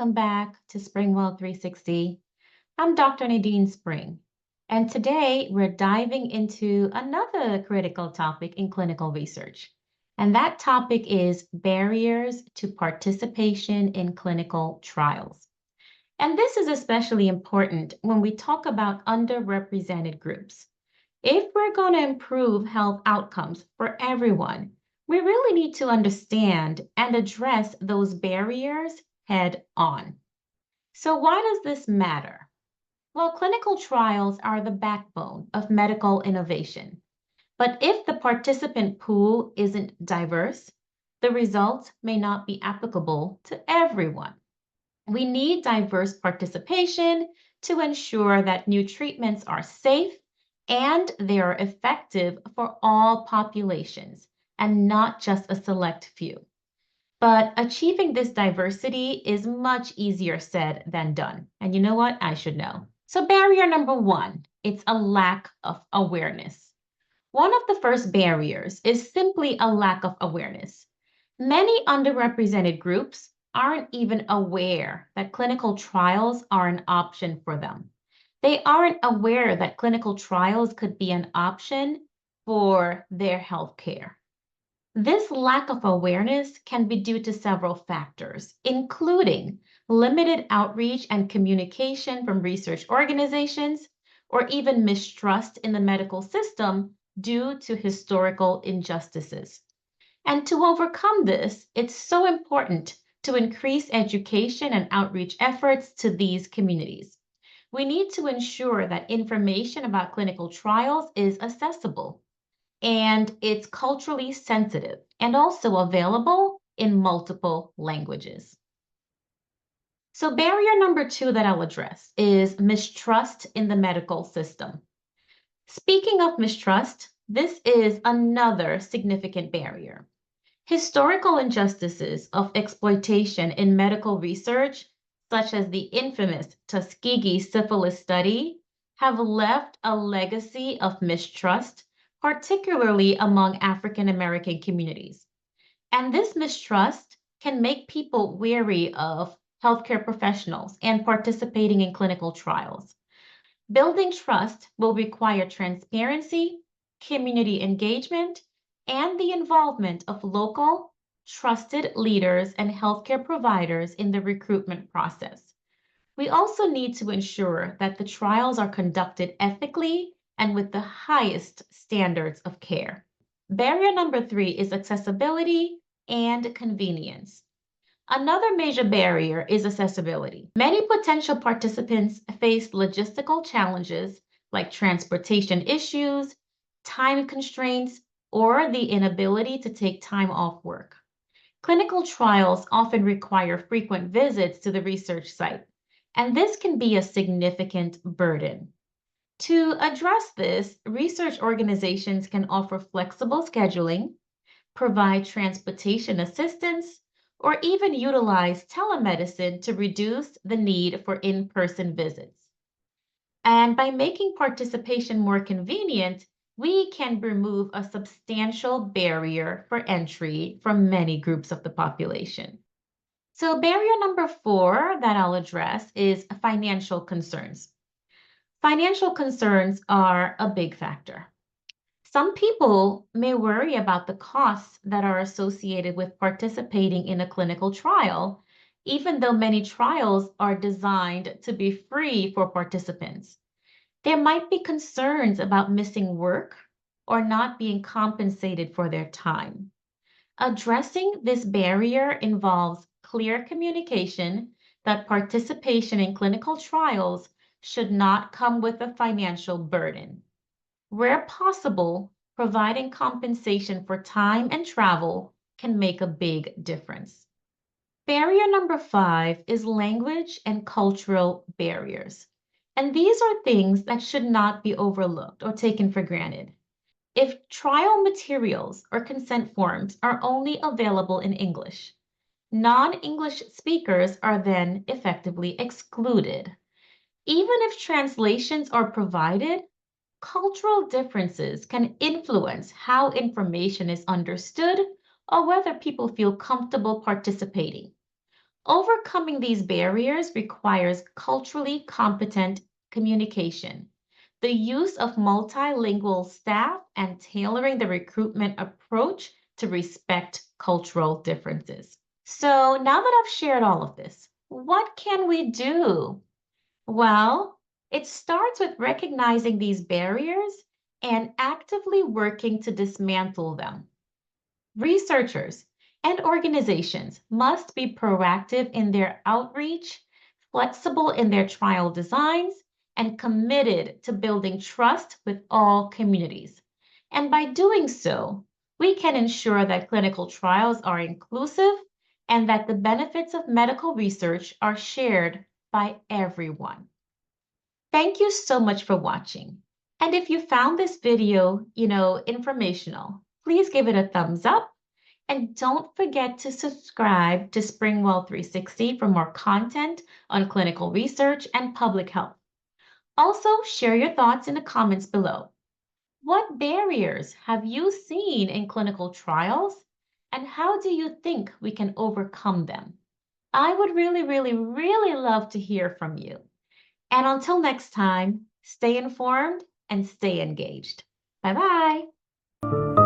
welcome back to Springwell 360. I'm Dr. Nadine Spring, and today we're diving into another critical topic in clinical research. And that topic is barriers to participation in clinical trials. And this is especially important when we talk about underrepresented groups. If we're going to improve health outcomes for everyone, we really need to understand and address those barriers head on. So, why does this matter? Well, clinical trials are the backbone of medical innovation. But if the participant pool isn't diverse, the results may not be applicable to everyone. We need diverse participation to ensure that new treatments are safe and they are effective for all populations and not just a select few. But achieving this diversity is much easier said than done. And you know what? I should know. So barrier number one, it's a lack of awareness. One of the first barriers is simply a lack of awareness. Many underrepresented groups aren't even aware that clinical trials are an option for them. They aren't aware that clinical trials could be an option for their healthcare. This lack of awareness can be due to several factors, including limited outreach and communication from research organizations, or even mistrust in the medical system due to historical injustices. And to overcome this, it's so important to increase education and outreach efforts to these communities. We need to ensure that information about clinical trials is accessible and it's culturally sensitive and also available in multiple languages. So barrier number two that I'll address is mistrust in the medical system. Speaking of mistrust, this is another significant barrier. Historical injustices of exploitation in medical research, such as the infamous Tuskegee syphilis study, have left a legacy of mistrust, particularly among African American communities. And this mistrust can make people wary of healthcare professionals and participating in clinical trials. Building trust will require transparency, community engagement, and the involvement of local, trusted leaders and healthcare providers in the recruitment process. We also need to ensure that the trials are conducted ethically and with the highest standards of care. Barrier number three is accessibility and convenience. Another major barrier is accessibility. Many potential participants face logistical challenges like transportation issues, time constraints, or the inability to take time off work. Clinical trials often require frequent visits to the research site, and this can be a significant burden. To address this, research organizations can offer flexible scheduling, provide transportation assistance, or even utilize telemedicine to reduce the need for in-person visits. And by making participation more convenient, we can remove a substantial barrier for entry for many groups of the population. So barrier number four that I'll address is financial concerns. Financial concerns are a big factor. Some people may worry about the costs that are associated with participating in a clinical trial, even though many trials are designed to be free for participants. There might be concerns about missing work or not being compensated for their time. Addressing this barrier involves clear communication that participation in clinical trials should not come with a financial burden. Where possible, providing compensation for time and travel can make a big difference. Barrier number five is language and cultural barriers. And these are things that should not be overlooked or taken for granted. If trial materials or consent forms are only available in English, non-English speakers are then effectively excluded. Even if translations are provided, cultural differences can influence how information is understood or whether people feel comfortable participating. Overcoming these barriers requires culturally competent communication, the use of multilingual staff, and tailoring the recruitment approach to respect cultural differences. So now that I've shared all of this, what can we do? Well, it starts with recognizing these barriers and actively working to dismantle them. Researchers and organizations must be proactive in their outreach, flexible in their trial designs, and committed to building trust with all communities. And by doing so, we can ensure that clinical trials are inclusive and that the benefits of medical research are shared by everyone. Thank you so much for watching. And if you found this video, informational, please give it a thumbs up and don't forget to subscribe to Springwell 360 for more content on clinical research and public health. Also, share your thoughts in the comments below. What barriers have you seen in clinical trials, and how do you think we can overcome them? I would really, really, really love to hear from you. And until next time, stay informed and stay engaged. Bye bye.